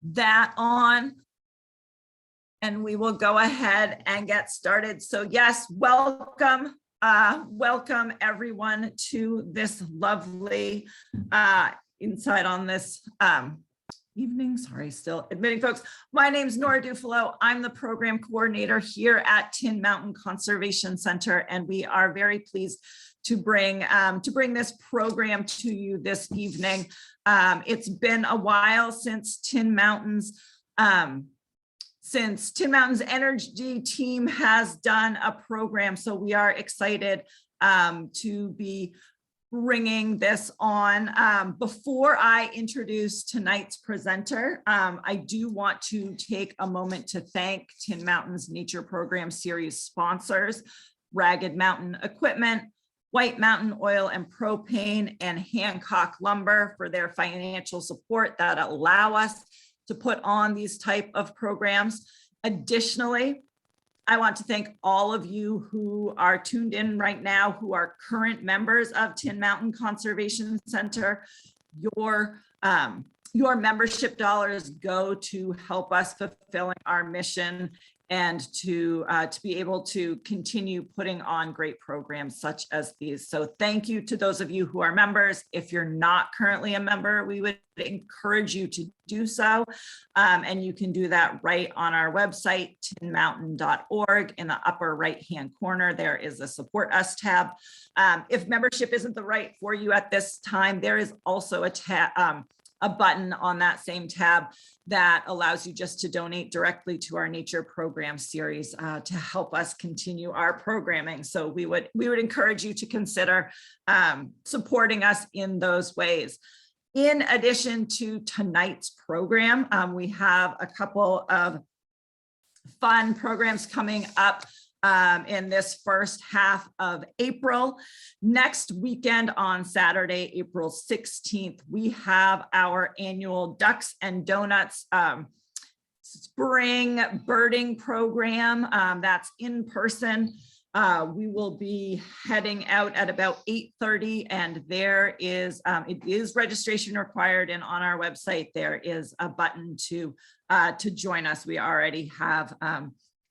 that on, and we will go ahead and get started. So yes, welcome everyone to this lovely insight on this evening. Sorry, still admitting folks. My name is Nora Dufalo. I'm the program coordinator here at Tin Mountain Conservation Center, and we are very pleased to bring this program to you this evening. It's been a while since Tin Mountain's energy team has done a program, so we are excited to be bringing this on. Before I introduce tonight's presenter, I do want to take a moment to thank Tin Mountain's Nature Program Series sponsors, Ragged Mountain Equipment, White Mountain Oil and Propane, and Hancock Lumber for their financial support that allow us to put on these type of programs. Additionally, I want to thank all of you who are tuned in right now, who are current members of Tin Mountain Conservation Center. Your membership dollars go to help us fulfilling our mission and to be able to continue putting on great programs such as these. So thank you to those of you who are members. If you're not currently a member, we would encourage you to do so. And you can do that right on our website, tinmountain.org. In the upper right-hand corner, there is a Support Us tab. If membership isn't the right for you at this time, there is also a button on that same tab that allows you just to donate directly to our nature program series to help us continue our programming. So we would encourage you to consider supporting us in those ways. In addition to tonight's program, we have a couple of fun programs coming up in this first half of April. Next weekend on Saturday, April 16th, we have our annual Ducks and Donuts spring birding program that's in person. We will be heading out at about 8:30, and there is it is registration required, and on our website there is a button to join us. We already have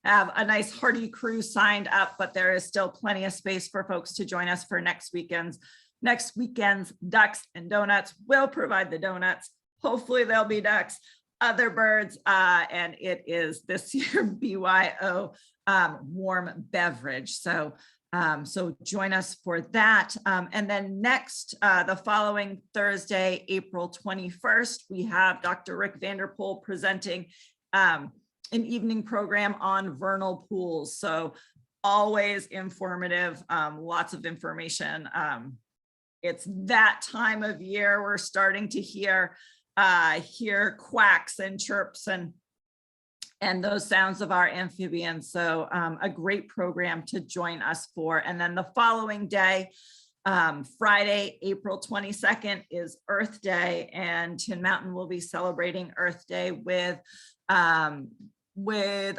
a nice hearty crew signed up, but there is still plenty of space for folks to join us for next weekend's Ducks and Donuts. We'll provide the donuts. Hopefully there'll be ducks, other birds, and it is this year BYO warm beverage. So join us for that. And then next, the following Thursday, April 21st, we have Dr. Rick Vanderpool presenting an evening program on vernal pools. So always informative, lots of information. It's that time of year we're starting to hear quacks and chirps and those sounds of our amphibians. So a great program to join us for. And then the following day, Friday, April 22nd is Earth Day, and Tin Mountain will be celebrating Earth Day with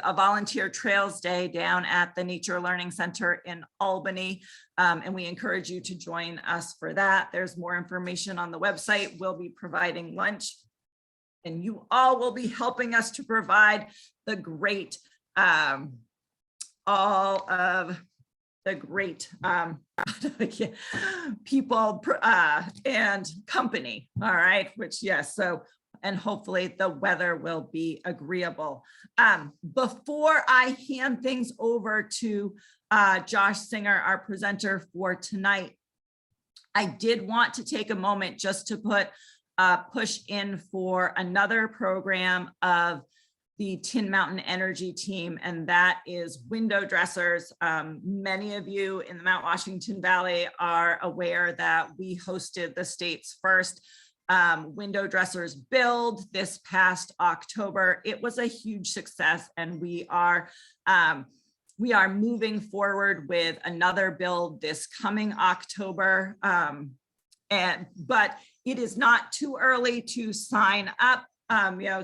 a volunteer trails day down at the Nature Learning Center in Albany. And we encourage you to join us for that. There's more information on the website. We'll be providing lunch, and you all will be helping us to provide the great, all of the great people and company. All right, which yes, so and hopefully the weather will be agreeable. Before I hand things over to Josh Singer, our presenter for tonight, I did want to take a moment just to put push in for another program of the Tin Mountain Energy team, and that is window dressers. Many of you in the Mount Washington Valley are aware that we hosted the state's first window dressers build this past October. It was a huge success, and we are moving forward with another build this coming October. But it is not too early to sign up.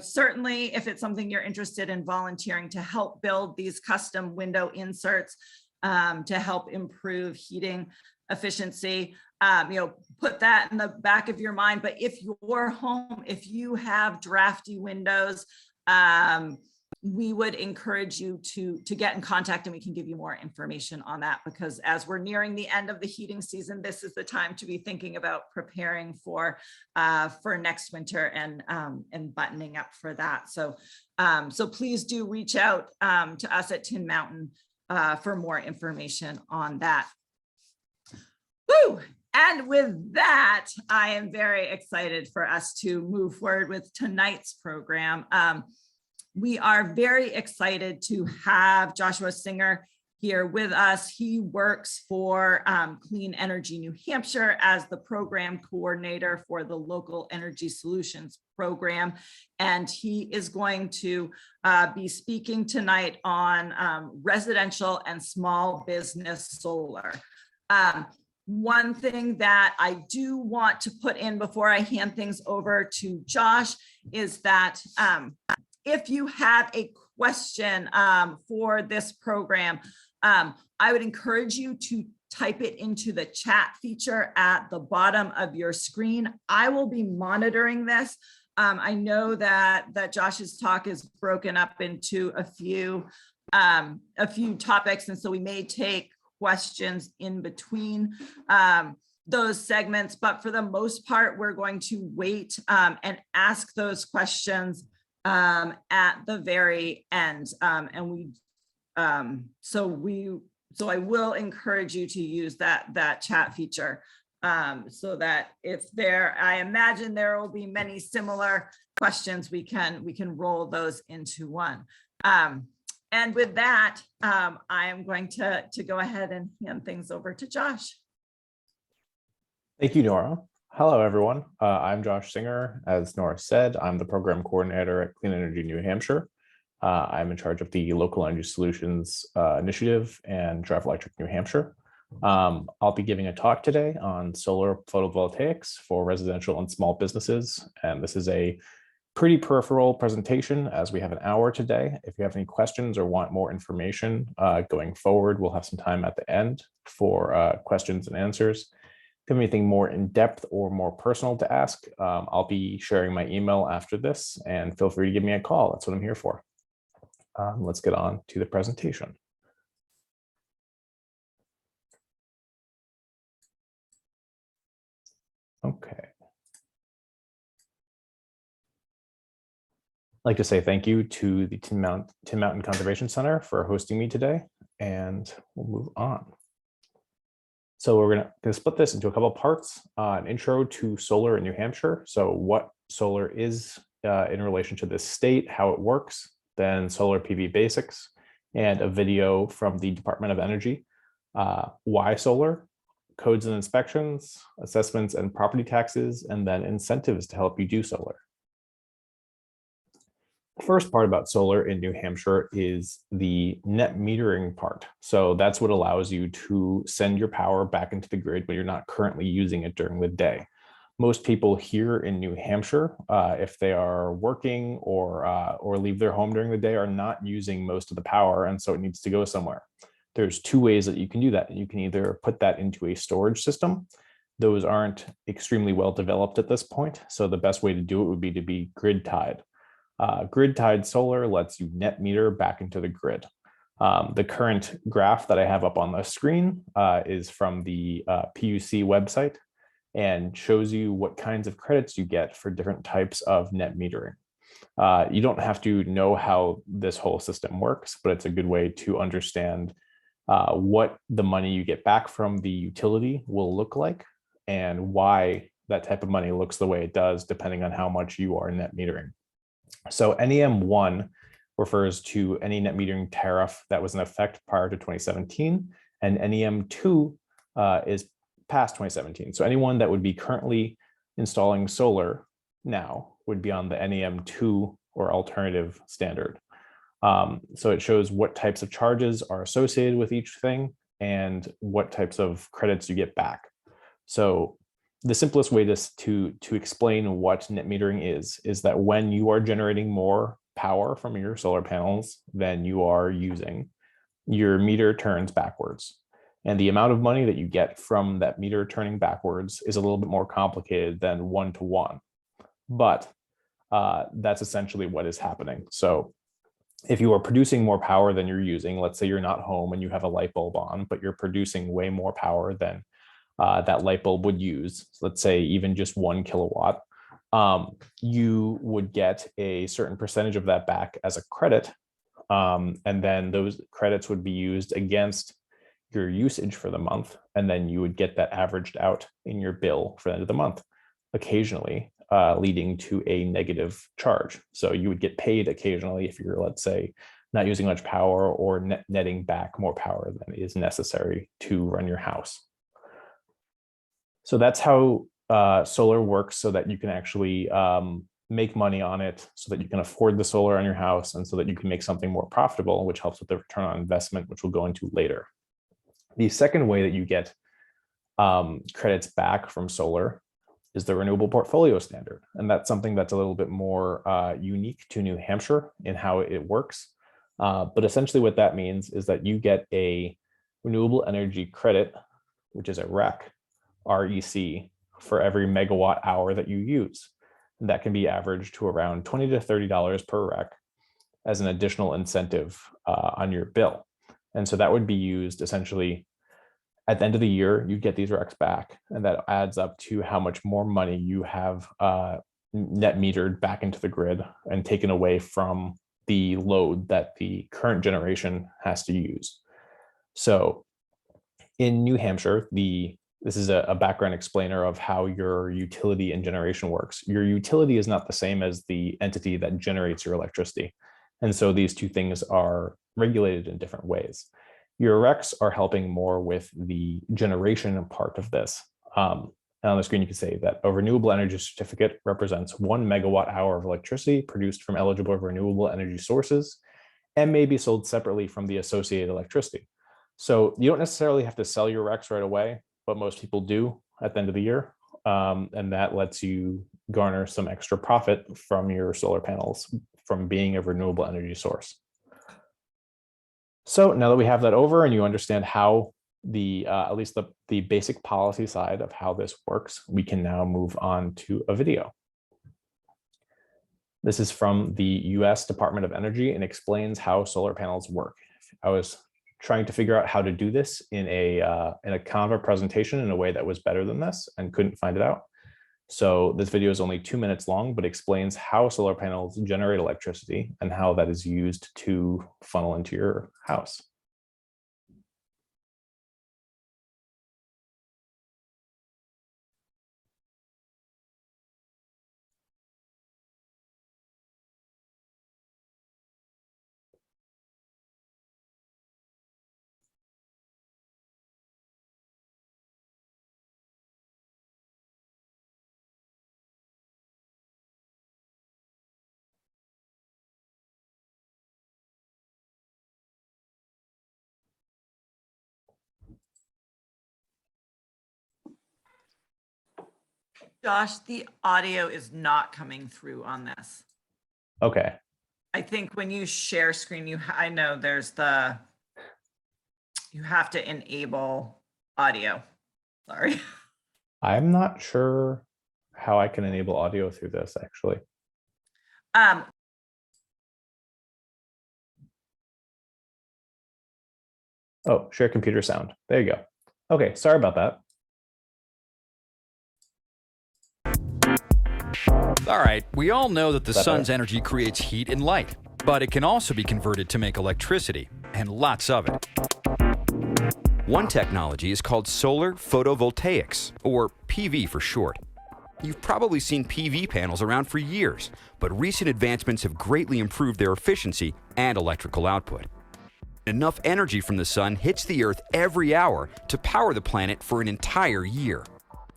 Certainly if it's something you're interested in volunteering to help build these custom window inserts to help improve heating efficiency. put that in the back of your mind. But if your home, if you have drafty windows, we would encourage you to get in contact, and we can give you more information on that, because as we're nearing the end of the heating season, this is the time to be thinking about preparing for next winter and buttoning up for that. So please do reach out to us at Tin Mountain for more information on that. Woo! And with that, I am very excited for us to move forward with tonight's program. We are very excited to have Joshua Singer here with us. He works for Clean Energy New Hampshire as the program coordinator for the Local Energy Solutions program. And he is going to be speaking tonight on residential and small business solar. One thing that I do want to put in before I hand things over to Josh is that if you have a question for this program, I would encourage you to type it into the chat feature at the bottom of your screen. I will be monitoring this. I know that Josh's talk is broken up into a few topics, and so we may take questions in between those segments, but for the most part, we're going to wait and ask those questions at the very end. So I will encourage you to use that chat feature so that if I imagine there will be many similar questions, we can roll those into one. And with that, I am going to go ahead and hand things over to Josh. Thank you, Nora. Hello, everyone. I'm Josh Singer. As Nora said, I'm the program coordinator at Clean Energy New Hampshire. I'm in charge of the Local Energy Solutions Initiative and Drive Electric New Hampshire. I'll be giving a talk today on solar photovoltaics for residential and small businesses. And this is a pretty peripheral presentation, as we have an hour today. If you have any questions or want more information going forward, we'll have some time at the end for questions and answers. If you have anything more in depth or more personal to ask, I'll be sharing my email after this, and feel free to give me a call. That's what I'm here for. Let's get on to the presentation. Okay. I'd like to say thank you to the Tin Mountain Conservation Center for hosting me today, and we'll move on. So we're going to split this into a couple of parts, an intro to solar in New Hampshire. So what solar is in relation to this state, how it works, then solar PV basics, and a video from the Department of Energy, why solar, codes and inspections, assessments and property taxes, and then incentives to help you do solar. First part about solar in New Hampshire is the net metering part. So that's what allows you to send your power back into the grid when you're not currently using it during the day. Most people here in New Hampshire, if they are working or leave their home during the day, are not using most of the power, and so it needs to go somewhere. There's two ways that you can do that. You can either put that into a storage system. Those aren't extremely well developed at this point, so the best way to do it would be to be grid tied. Grid tied solar lets you net meter back into the grid. The current graph that I have up on the screen is from the PUC website and shows you what kinds of credits you get for different types of net metering. You don't have to know how this whole system works, but it's a good way to understand what the money you get back from the utility will look like and why that type of money looks the way it does, depending on how much you are net metering. So NEM 1 refers to any net metering tariff that was in effect prior to 2017, and NEM 2 is past 2017. So anyone that would be currently installing solar now would be on the NEM 2 or alternative standard. So it shows what types of charges are associated with each thing and what types of credits you get back. So the simplest way to explain what net metering is that when you are generating more power from your solar panels than you are using, your meter turns backwards. And the amount of money that you get from that meter turning backwards is a little bit more complicated than one-to-one. But that's essentially what is happening. So if you are producing more power than you're using, let's say you're not home and you have a light bulb on, but you're producing way more power than that light bulb would use, let's say even just 1 kilowatt, you would get a certain percentage of that back as a credit. And then those credits would be used against your usage for the month. And then you would get that averaged out in your bill for the end of the month, occasionally leading to a negative charge. So you would get paid occasionally if you're, let's say, not using much power or netting back more power than is necessary to run your house. So that's how solar works, so that you can actually make money on it, so that you can afford the solar on your house, and so that you can make something more profitable, which helps with the return on investment, which we'll go into later. The second way that you get credits back from solar is the Renewable Portfolio Standard. And that's something that's a little bit more unique to New Hampshire in how it works. But essentially what that means is that you get a renewable energy credit, which is a REC, REC, for every megawatt hour that you use. And that can be averaged to around $20 to $30 per REC as an additional incentive on your bill. And so that would be used essentially at the end of the year. You get these RECs back, and that adds up to how much more money you have net metered back into the grid and taken away from the load that the current generation has to use. So in New Hampshire, this is a background explainer of how your utility and generation works. Your utility is not the same as the entity that generates your electricity. And so these two things are regulated in different ways. Your RECs are helping more with the generation part of this. And on the screen, you can say that a renewable energy certificate represents 1 megawatt hour of electricity produced from eligible renewable energy sources and may be sold separately from the associated electricity. So you don't necessarily have to sell your RECs right away, but most people do at the end of the year. And that lets you garner some extra profit from your solar panels from being a renewable energy source. So now that we have that over and you understand how at least the basic policy side of how this works, we can now move on to a video. This is from the US Department of Energy and explains how solar panels work. I was trying to figure out how to do this in a Canva presentation in a way that was better than this and couldn't find it out. So this video is only 2 minutes long, but explains how solar panels generate electricity and how that is used to funnel into your house. Josh, the audio is not coming through on this. Okay. I think when you share screen, I know you have to enable audio. Sorry. I'm not sure how I can enable audio through this, actually. Oh, share computer sound. There you go. Okay, sorry about that. All right, we all know that the sun's energy creates heat and light, but it can also be converted to make electricity, and lots of it. One technology is called solar photovoltaics, or PV for short. You've probably seen PV panels around for years, but recent advancements have greatly improved their efficiency and electrical output. Enough energy from the sun hits the Earth every hour to power the planet for an entire year.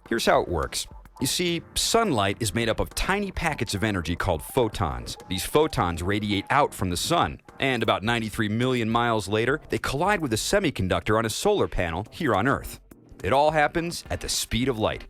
Here's how it works. You see, sunlight is made up of tiny packets of energy called photons. These photons radiate out from the sun, and about 93 million miles later, they collide with a semiconductor on a solar panel here on Earth. It all happens at the speed of light.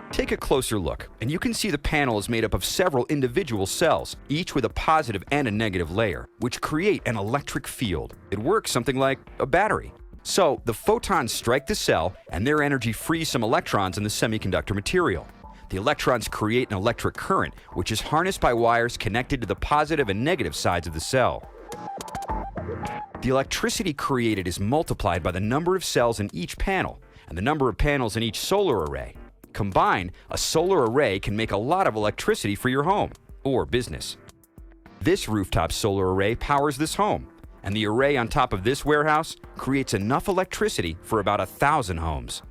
Take a closer look, and you can see the panel is made up of several individual cells, each with a positive and a negative layer, which create an electric field. It works something like a battery. So the photons strike the cell, and their energy frees some electrons in the semiconductor material. The electrons create an electric current, which is harnessed by wires connected to the positive and negative sides of the cell. The electricity created is multiplied by the number of cells in each panel and the number of panels in each solar array. Combined, a solar array can make a lot of electricity for your home or business. This rooftop solar array powers this home, and the array on top of this warehouse creates enough electricity for about 1,000 homes.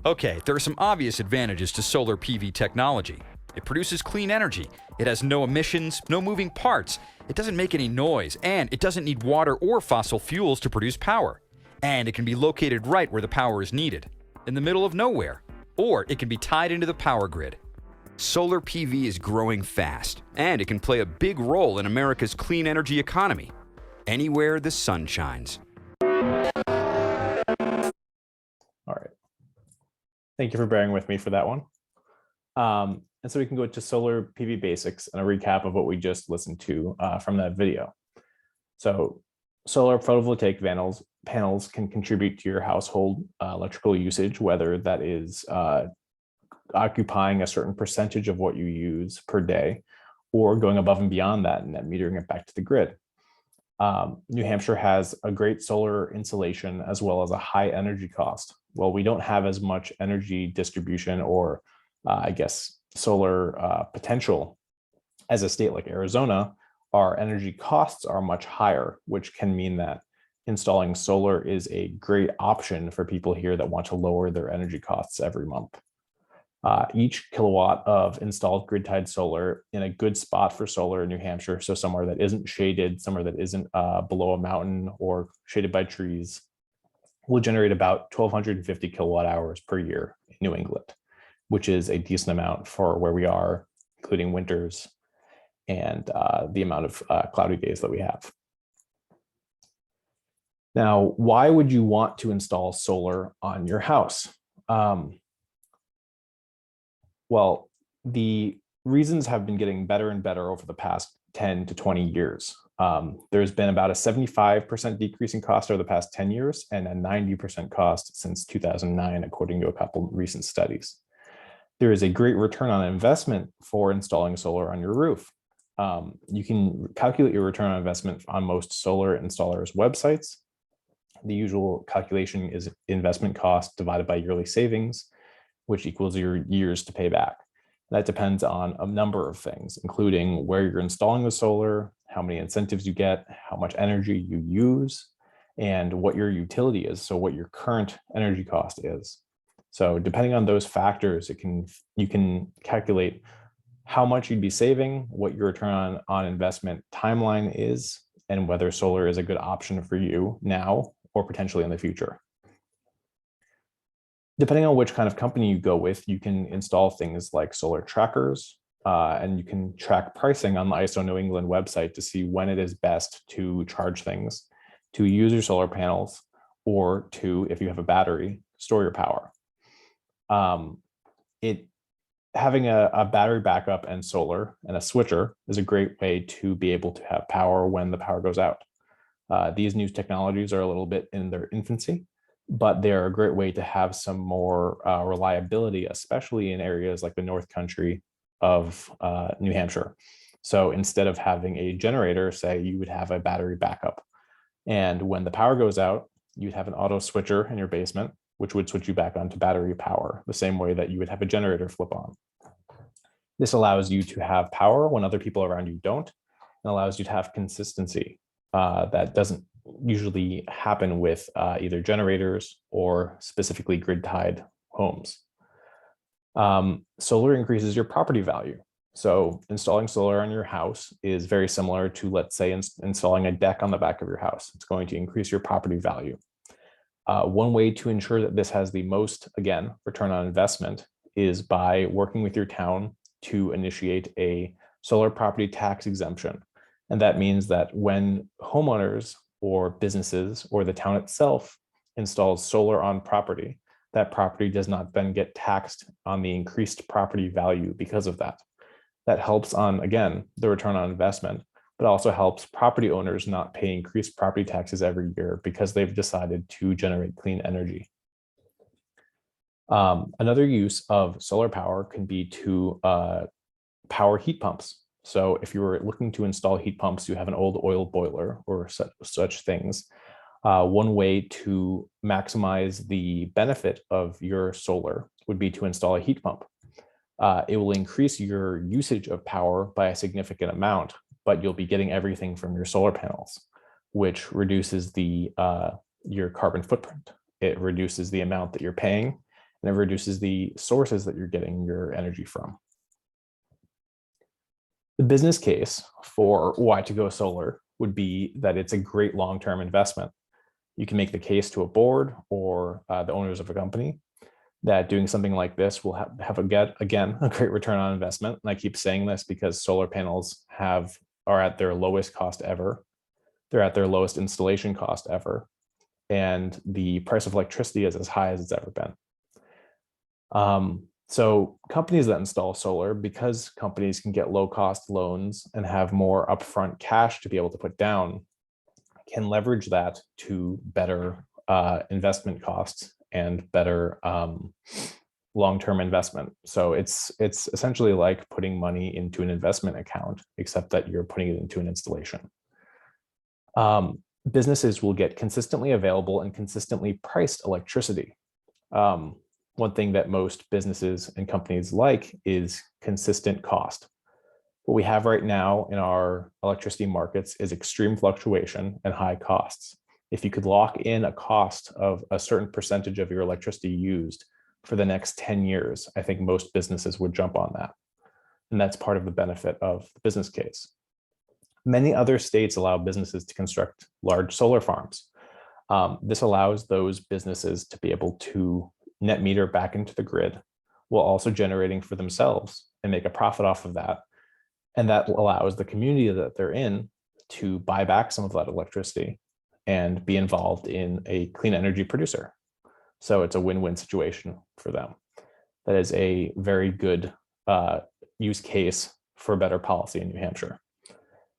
Okay, there are some obvious advantages to solar PV technology. It produces clean energy, it has no emissions, no moving parts, it doesn't make any noise, and it doesn't need water or fossil fuels to produce power. And it can be located right where the power is needed, in the middle of nowhere, or it can be tied into the power grid. Solar PV is growing fast, and it can play a big role in America's clean energy economy, anywhere the sun shines. All right. Thank you for bearing with me for that one. And so we can go to solar PV basics and a recap of what we just listened to from that video. So solar photovoltaic panels can contribute to your household electrical usage, whether that is occupying a certain percentage of what you use per day or going above and beyond that and then metering it back to the grid. New Hampshire has a great solar insulation as well as a high energy cost. Well, we don't have as much energy distribution or I guess solar potential as a state like Arizona. Our energy costs are much higher, which can mean that installing solar is a great option for people here that want to lower their energy costs every month. Each kilowatt of installed grid-tied solar in a good spot for solar in New Hampshire, so somewhere that isn't shaded, somewhere that isn't below a mountain or shaded by trees, will generate about 1,250 kilowatt hours per year in New England, which is a decent amount for where we are, including winters and the amount of cloudy days that we have. Now, why would you want to install solar on your house? Well, the reasons have been getting better and better over the past 10 to 20 years. There's been about a 75% decrease in cost over the past 10 years and a 90% cost since 2009, according to a couple recent studies. There is a great return on investment for installing solar on your roof. You can calculate your return on investment on most solar installers' websites. The usual calculation is investment cost divided by yearly savings, which equals your years to pay back. That depends on a number of things, including where you're installing the solar, how many incentives you get, how much energy you use, and what your utility is, so what your current energy cost is. So depending on those factors, you can calculate how much you'd be saving, what your return on investment timeline is, and whether solar is a good option for you now or potentially in the future. Depending on which kind of company you go with, you can install things like solar trackers, and you can track pricing on the ISO New England website to see when it is best to charge things, to use your solar panels, or to, if you have a battery, store your power. Having a battery backup and solar and a switcher is a great way to be able to have power when the power goes out. These new technologies are a little bit in their infancy, but they're a great way to have some more reliability, especially in areas like the North Country of New Hampshire. So instead of having a generator, say, you would have a battery backup. And when the power goes out, you'd have an auto switcher in your basement, which would switch you back onto battery power, the same way that you would have a generator flip on. This allows you to have power when other people around you don't, and allows you to have consistency that doesn't usually happen with either generators or specifically grid-tied homes. Solar increases your property value. So installing solar on your house is very similar to, let's say, installing a deck on the back of your house. It's going to increase your property value. One way to ensure that this has the most, again, return on investment is by working with your town to initiate a solar property tax exemption. And that means that when homeowners or businesses or the town itself installs solar on property, that property does not then get taxed on the increased property value because of that. That helps on, again, the return on investment, but also helps property owners not pay increased property taxes every year because they've decided to generate clean energy. Another use of solar power can be to power heat pumps. So if you were looking to install heat pumps, you have an old oil boiler or such things. One way to maximize the benefit of your solar would be to install a heat pump. It will increase your usage of power by a significant amount, but you'll be getting everything from your solar panels, which reduces your carbon footprint. It reduces the amount that you're paying, and it reduces the sources that you're getting your energy from. The business case for why to go solar would be that it's a great long-term investment. You can make the case to a board or the owners of a company that doing something like this will have a great return on investment. And I keep saying this because solar panels are at their lowest cost ever. They're at their lowest installation cost ever. And the price of electricity is as high as it's ever been. So companies that install solar, because companies can get low cost loans and have more upfront cash to be able to put down, can leverage that to better investment costs and better long-term investment. So it's essentially like putting money into an investment account, except that you're putting it into an installation. Businesses will get consistently available and consistently priced electricity. One thing that most businesses and companies like is consistent cost. What we have right now in our electricity markets is extreme fluctuation and high costs. If you could lock in a cost of a certain percentage of your electricity used for the next 10 years, I think most businesses would jump on that. And that's part of the benefit of the business case. Many other states allow businesses to construct large solar farms. This allows those businesses to be able to net meter back into the grid while also generating for themselves and make a profit off of that. And that allows the community that they're in to buy back some of that electricity and be involved in a clean energy producer. So it's a win-win situation for them. That is a very good use case for better policy in New Hampshire.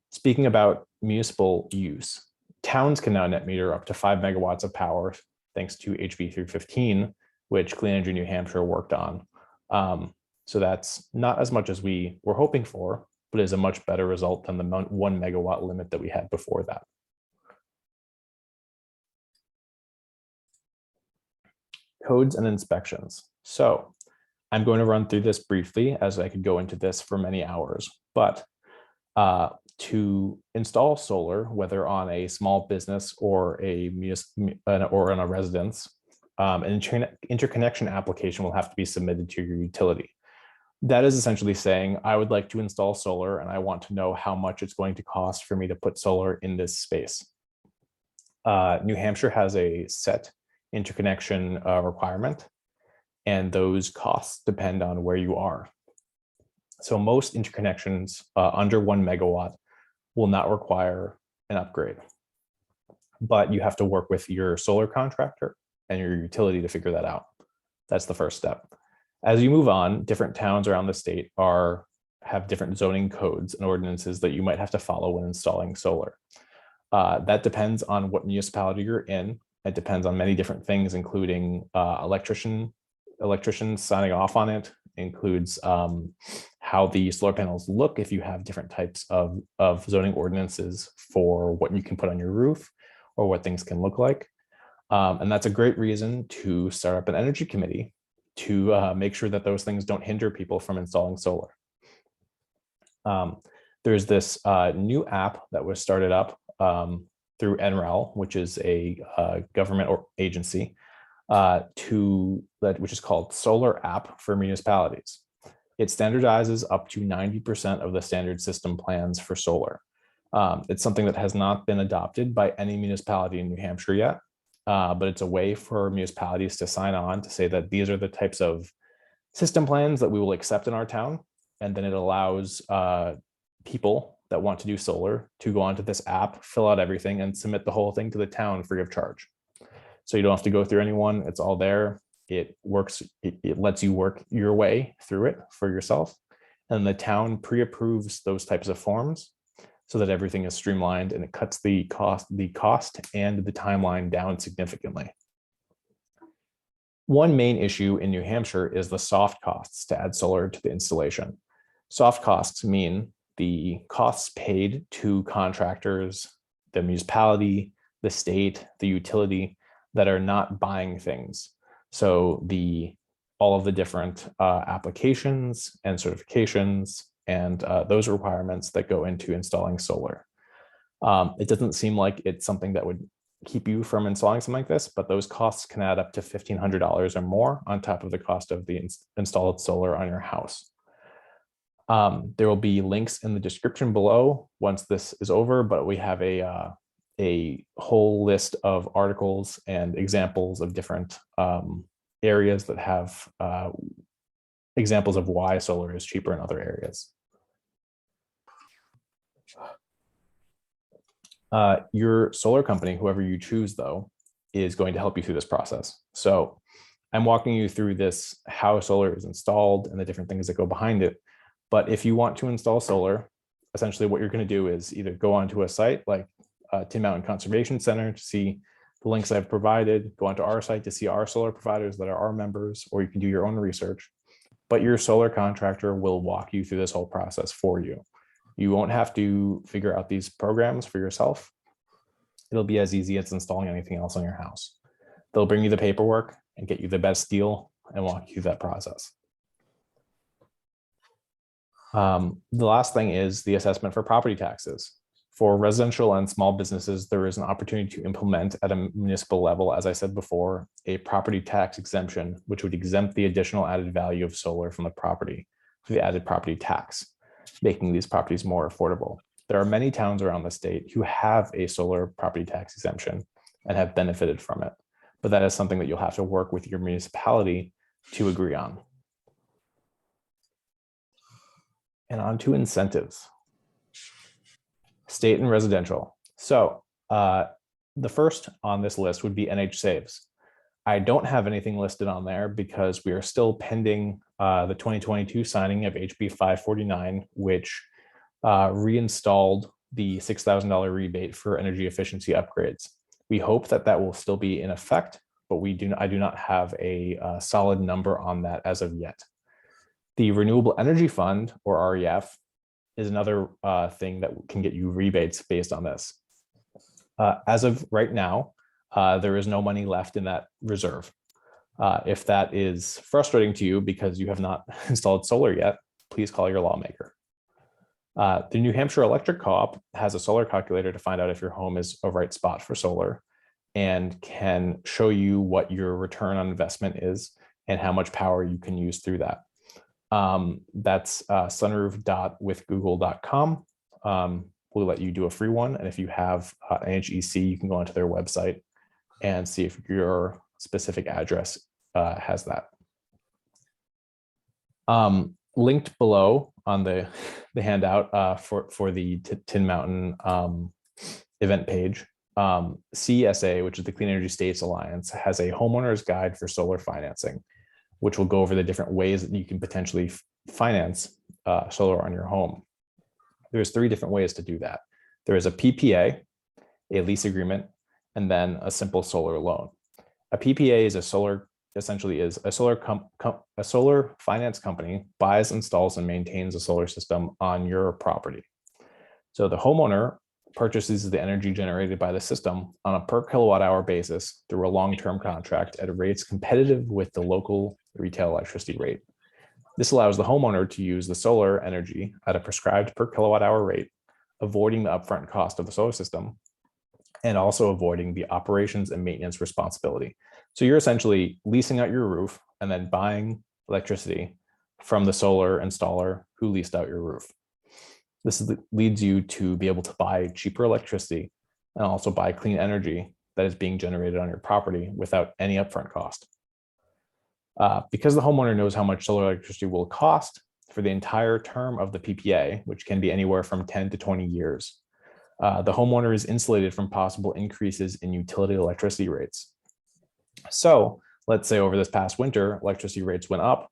Speaking about municipal use, towns can now net meter up to 5 megawatts of power thanks to HB 315, which Clean Energy New Hampshire worked on. So that's not as much as we were hoping for, but is a much better result than the 1 megawatt limit that we had before that. Codes and inspections. So I'm going to run through this briefly, as I could go into this for many hours, but to install solar, whether on a small business or or on a residence, an interconnection application will have to be submitted to your utility. That is essentially saying, I would like to install solar and I want to know how much it's going to cost for me to put solar in this space. New Hampshire has a set interconnection requirement, and those costs depend on where you are. So most interconnections under 1 megawatt will not require an upgrade, but you have to work with your solar contractor and your utility to figure that out. That's the first step. As you move on, different towns around the state have different zoning codes and ordinances that you might have to follow when installing solar. That depends on what municipality you're in. It depends on many different things, including electricians signing off on it, includes how the solar panels look if you have different types of zoning ordinances for what you can put on your roof or what things can look like. And that's a great reason to start up an energy committee to make sure that those things don't hinder people from installing solar. There's this new app that was started up through NREL, which is a government agency, which is called Solar App for Municipalities. It standardizes up to 90% of the standard system plans for solar. It's something that has not been adopted by any municipality in New Hampshire yet, but it's a way for municipalities to sign on to say that these are the types of system plans that we will accept in our town. And then it allows people that want to do solar to go onto this app, fill out everything, and submit the whole thing to the town free of charge. So you don't have to go through anyone. It's all there. It works. It lets you work your way through it for yourself. And the town pre-approves those types of forms. so that everything is streamlined and it cuts the cost and the timeline down significantly. One main issue in New Hampshire is the soft costs to add solar to the installation. Soft costs mean the costs paid to contractors, the municipality, the state, the utility that are not buying things. So all of the different applications and certifications and those requirements that go into installing solar. It doesn't seem like it's something that would keep you from installing something like this, but those costs can add up to $1,500 or more on top of the cost of the installed solar on your house. There will be links in the description below once this is over, but we have a whole list of articles and examples of different areas that have examples of why solar is cheaper in other areas. Your solar company, whoever you choose though, is going to help you through this process. So I'm walking you through this, how solar is installed and the different things that go behind it. But if you want to install solar, essentially what you're going to do is either go onto a site like Tin Mountain Conservation Center to see the links I've provided, go onto our site to see our solar providers that are our members, or you can do your own research. But your solar contractor will walk you through this whole process for you. You won't have to figure out these programs for yourself. It'll be as easy as installing anything else on your house. They'll bring you the paperwork and get you the best deal and walk you through that process. The last thing is the assessment for property taxes. For residential and small businesses, there is an opportunity to implement at a municipal level, as I said before, a property tax exemption, which would exempt the additional added value of solar from the property for the added property tax, making these properties more affordable. There are many towns around the state who have a solar property tax exemption and have benefited from it, but that is something that you'll have to work with your municipality to agree on. And on to incentives. State and residential. So the first on this list would be NH Saves. I don't have anything listed on there because we are still pending the 2022 signing of HB 549, which reinstalled the $6,000 rebate for energy efficiency upgrades. We hope that that will still be in effect, but I do not have a solid number on that as of yet. The Renewable Energy Fund, or REF, is another thing that can get you rebates based on this. As of right now, there is no money left in that reserve. If that is frustrating to you because you have not installed solar yet, please call your lawmaker. The New Hampshire Electric Co-op has a solar calculator to find out if your home is a right spot for solar and can show you what your return on investment is and how much power you can use through that. That's sunroof.withgoogle.com. We'll let you do a free one. And if you have NHEC, you can go onto their website and see if your specific address has that. Linked below on the handout for the Tin Mountain event page, CESA, which is the Clean Energy States Alliance, has a homeowner's guide for solar financing, which will go over the different ways that you can potentially finance solar on your home. There's 3 different ways to do that. There is a PPA, a lease agreement, and then a simple solar loan. A PPA is essentially a solar finance company buys, installs, and maintains a solar system on your property. So the homeowner purchases the energy generated by the system on a per kilowatt hour basis through a long-term contract at rates competitive with the local retail electricity rate. This allows the homeowner to use the solar energy at a prescribed per kilowatt hour rate, avoiding the upfront cost of the solar system and also avoiding the operations and maintenance responsibility. So you're essentially leasing out your roof and then buying electricity from the solar installer who leased out your roof. This leads you to be able to buy cheaper electricity and also buy clean energy that is being generated on your property without any upfront cost. Because the homeowner knows how much solar electricity will cost for the entire term of the PPA, which can be anywhere from 10 to 20 years, the homeowner is insulated from possible increases in utility electricity rates. So let's say over this past winter, electricity rates went up.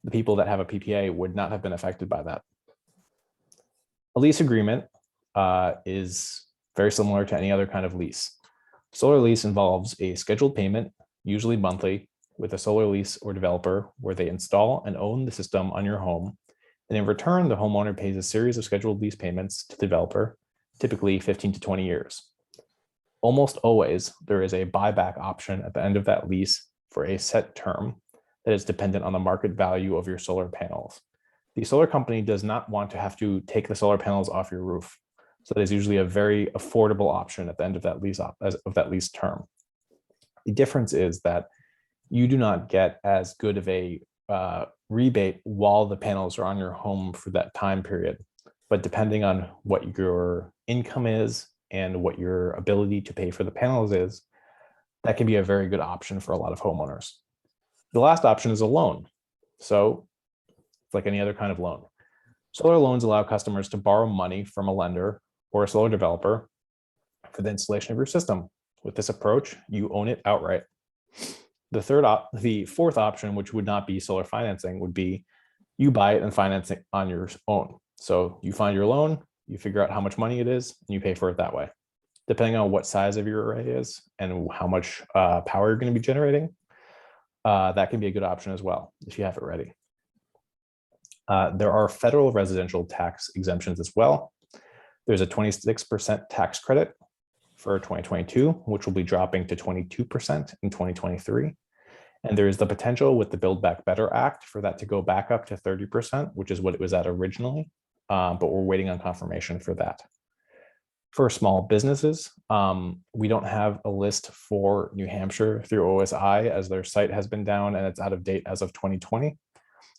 The people that have a PPA would not have been affected by that. A lease agreement is very similar to any other kind of lease. Solar lease involves a scheduled payment, usually monthly, with a solar lease or developer where they install and own the system on your home. And in return, the homeowner pays a series of scheduled lease payments to the developer, typically 15 to 20 years. Almost always, there is a buyback option at the end of that lease for a set term that is dependent on the market value of your solar panels. The solar company does not want to have to take the solar panels off your roof. So that is usually a very affordable option at the end of that lease term. The difference is that you do not get as good of a rebate while the panels are on your home for that time period. But depending on what your income is and what your ability to pay for the panels is, that can be a very good option for a lot of homeowners. The last option is a loan. So it's like any other kind of loan. Solar loans allow customers to borrow money from a lender or a solar developer for the installation of your system. With this approach, you own it outright. The fourth option, which would not be solar financing, would be you buy it and finance it on your own. So you find your loan, you figure out how much money it is, and you pay for it that way. Depending on what size of your array is and how much power you're going to be generating, that can be a good option as well if you have it ready. There are federal residential tax exemptions as well. There's a 26% tax credit for 2022, which will be dropping to 22% in 2023. And there is the potential with the Build Back Better Act for that to go back up to 30%, which is what it was at originally, but we're waiting on confirmation for that. For small businesses, we don't have a list for New Hampshire through OSI as their site has been down and it's out of date as of 2020.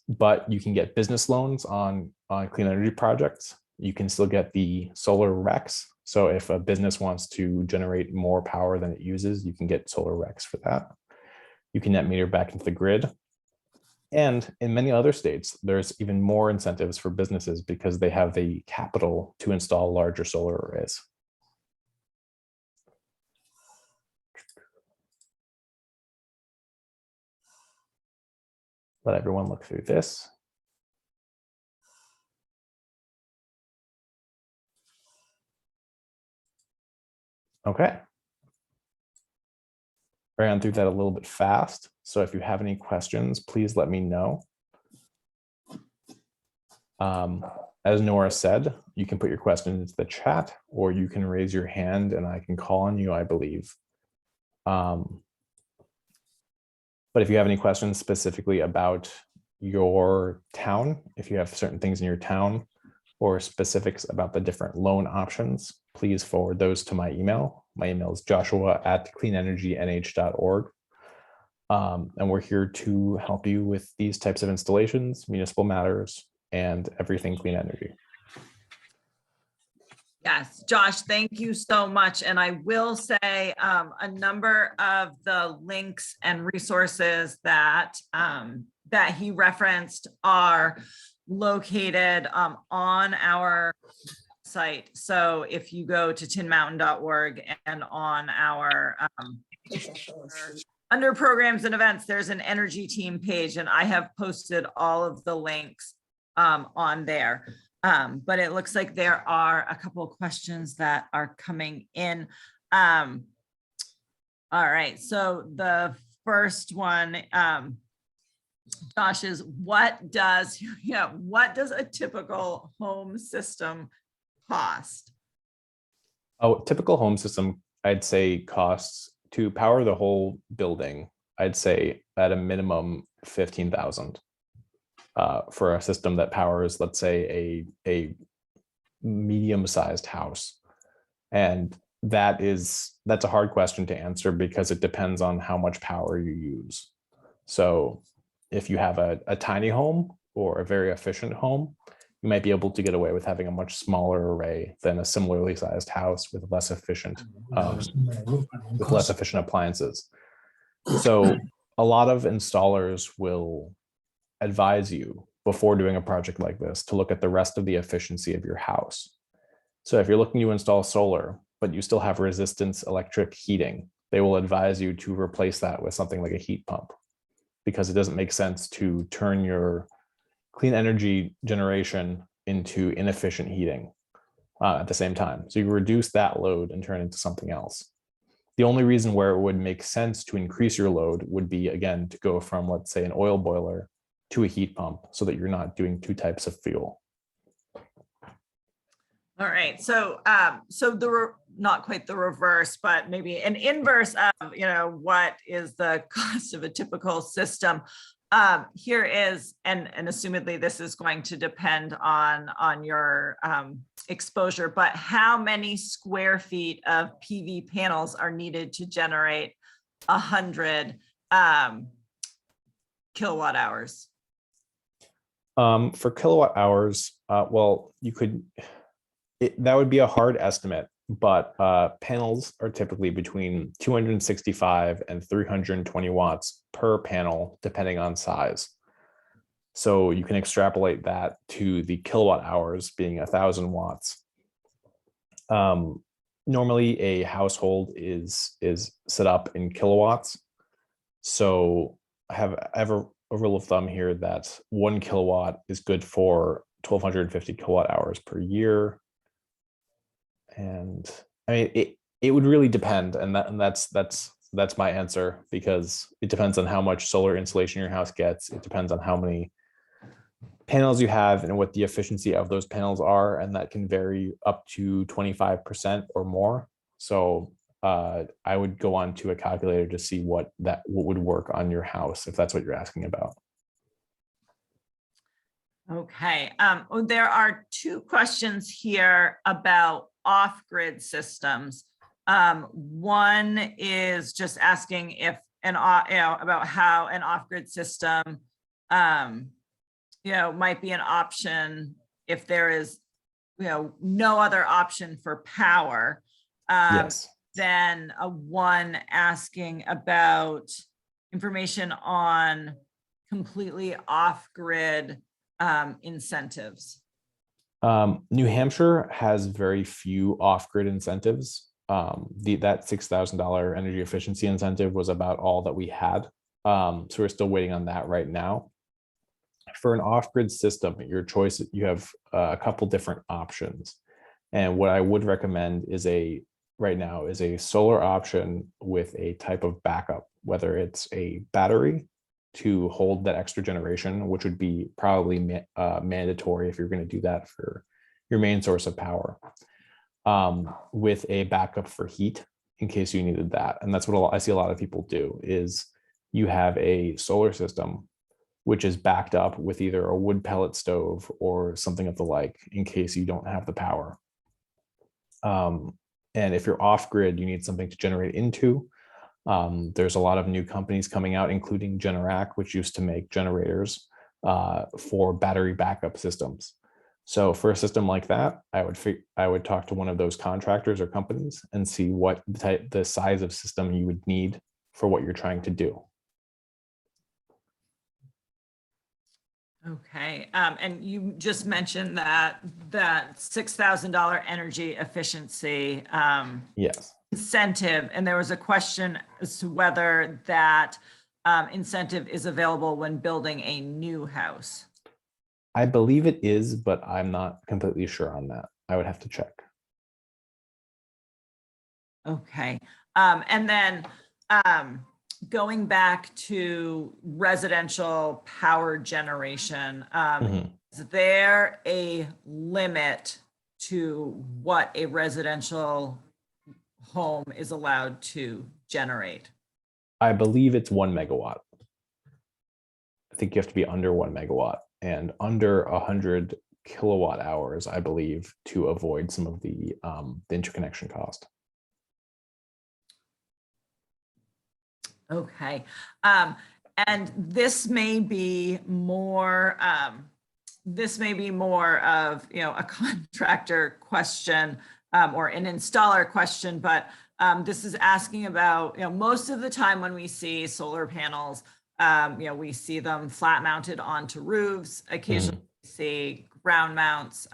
But you can get business loans on clean energy projects. You can still get the solar RECs. So if a business wants to generate more power than it uses, you can get solar RECs for that. You can net meter back into the grid. And in many other states, there's even more incentives for businesses because they have the capital to install larger solar arrays. Let everyone look through this. Okay. Ran through that a little bit fast. So if you have any questions, please let me know. As Nora said, you can put your questions into the chat or you can raise your hand and I can call on you, I believe. But if you have any questions specifically about your town, if you have certain things in your town or specifics about the different loan options, please forward those to my email. My email is joshua@cleanenergynh.org. And we're here to help you with these types of installations, municipal matters, and everything clean energy. Yes, Josh, thank you so much. And I will say a number of the links and resources that that he referenced are located on our site. So if you go to tinmountain.org and on our under programs and events, there's an energy team page, and I have posted all of the links on there. But it looks like there are a couple of questions that are coming in. All right, so the first one, Josh, is what does a typical home system cost? Oh, typical home system, I'd say costs to power the whole building, I'd say at a minimum 15,000 for a system that powers, let's say, a medium-sized house. And that's a hard question to answer because it depends on how much power you use. So if you have a tiny home or a very efficient home, you might be able to get away with having a much smaller array than a similarly sized house with less efficient appliances. So a lot of installers will advise you before doing a project like this to look at the rest of the efficiency of your house. So if you're looking to install solar, but you still have resistance electric heating, they will advise you to replace that with something like a heat pump, because it doesn't make sense to turn your clean energy generation into inefficient heating. at the same time. So you reduce that load and turn it into something else. The only reason where it would make sense to increase your load would be, again, to go from, let's say, an oil boiler to a heat pump so that you're not doing two types of fuel. All right, so not quite the reverse, but maybe an inverse of, what is the cost of a typical system? Here is, and assumedly this is going to depend on your exposure, but how many square feet of PV panels are needed to generate 100 kilowatt hours? For kilowatt hours, well, that would be a hard estimate, but panels are typically between 265 and 320 watts per panel, depending on size. So you can extrapolate that to the kilowatt hours being 1,000 watts. Normally, a household is set up in kilowatts. So I have a rule of thumb here that 1 kilowatt is good for 1,250 kilowatt hours per year. And I mean, it would really depend, and that's my answer, because it depends on how much solar insulation your house gets. It depends on how many panels you have and what the efficiency of those panels are, and that can vary up to 25% or more. So I would go on to a calculator to see what would work on your house, if that's what you're asking about. Okay, there are two questions here about off-grid systems. One is just asking if about how an off-grid system might be an option if there is no other option for power. Yes. Then one asking about information on completely off-grid incentives. New Hampshire has very few off-grid incentives. That $6,000 energy efficiency incentive was about all that we had. So we're still waiting on that right now. For an off-grid system, your choice, you have a couple different options. And what I would recommend right now is a solar option with a type of backup, whether it's a battery to hold that extra generation, which would be probably mandatory if you're going to do that for your main source of power, with a backup for heat in case you needed that. And that's what I see a lot of people do, is you have a solar system which is backed up with either a wood pellet stove or something of the like in case you don't have the power. And if you're off grid, you need something to generate into. There's a lot of new companies coming out, including Generac, which used to make generators for battery backup systems. So for a system like that, I would talk to one of those contractors or companies and see what the size of system you would need for what you're trying to do. Okay, and you just mentioned that $6,000 energy efficiency Yes. incentive, and there was a question as to whether that incentive is available when building a new house. I believe it is, but I'm not completely sure on that. I would have to check. Okay, and then going back to residential power generation, is there a limit to what a residential home is allowed to generate? I believe it's 1 megawatt. I think you have to be under 1 megawatt and under 100 kilowatt hours, I believe, to avoid some of the interconnection cost. Okay, and this may be more of a contractor question or an installer question, but this is asking about most of the time when we see solar panels, we see them flat mounted onto roofs. Occasionally we see ground mounts.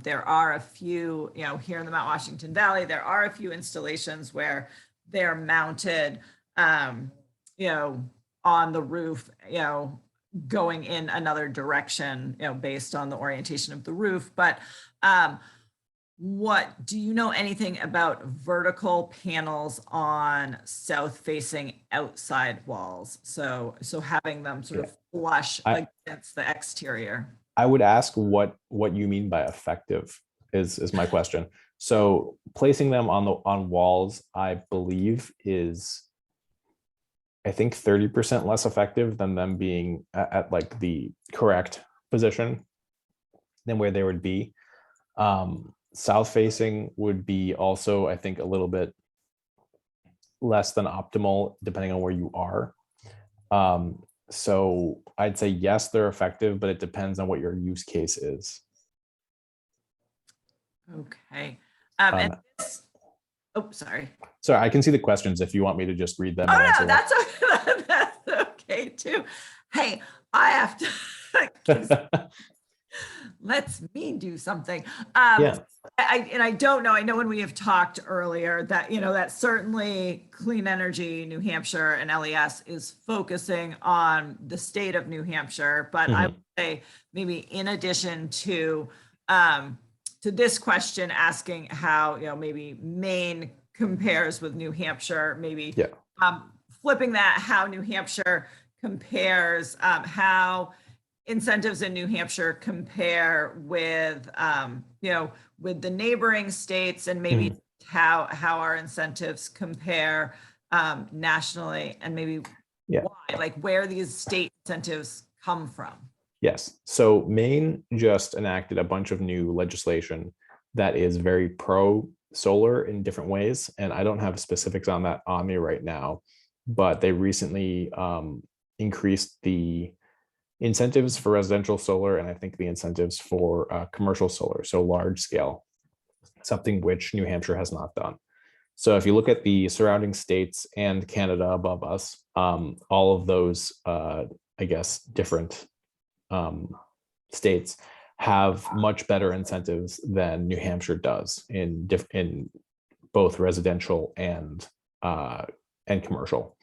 There are a few here in the Mount Washington Valley, there are a few installations where they're mounted on the roof, going in another direction, based on the orientation of the roof. But what, do you know anything about vertical panels on south facing outside walls? So having them sort of flush against the exterior. I would ask what you mean by effective is my question. So placing them on walls, I believe is, I think 30% less effective than them being at like the correct position than where they would be. South facing would be also, I think, a little bit less than optimal depending on where you are. So I'd say yes, they're effective, but it depends on what your use case is. Okay. Sorry. Sorry, I can see the questions if you want me to just read them. Oh, and answer no, that's okay. That's okay too. Hey, I have to, let's me do something. Yeah. I don't know. I know when we have talked earlier that, that certainly Clean Energy New Hampshire and LES is focusing on the state of New Hampshire, but I would say maybe in addition to this question asking how, maybe Maine compares with New Hampshire, maybe flipping that, how New Hampshire compares, how incentives in New Hampshire compare with, with the neighboring states, and maybe how our incentives compare nationally, and maybe why, like where these state incentives come from. Yes. So Maine just enacted a bunch of new legislation that is very pro solar in different ways. And I don't have specifics on that on me right now, but they recently increased the incentives for residential solar, and I think the incentives for commercial solar, so large scale, something which New Hampshire has not done. So if you look at the surrounding states and Canada above us, all of those, I guess, different states have much better incentives than New Hampshire does in both residential and commercial.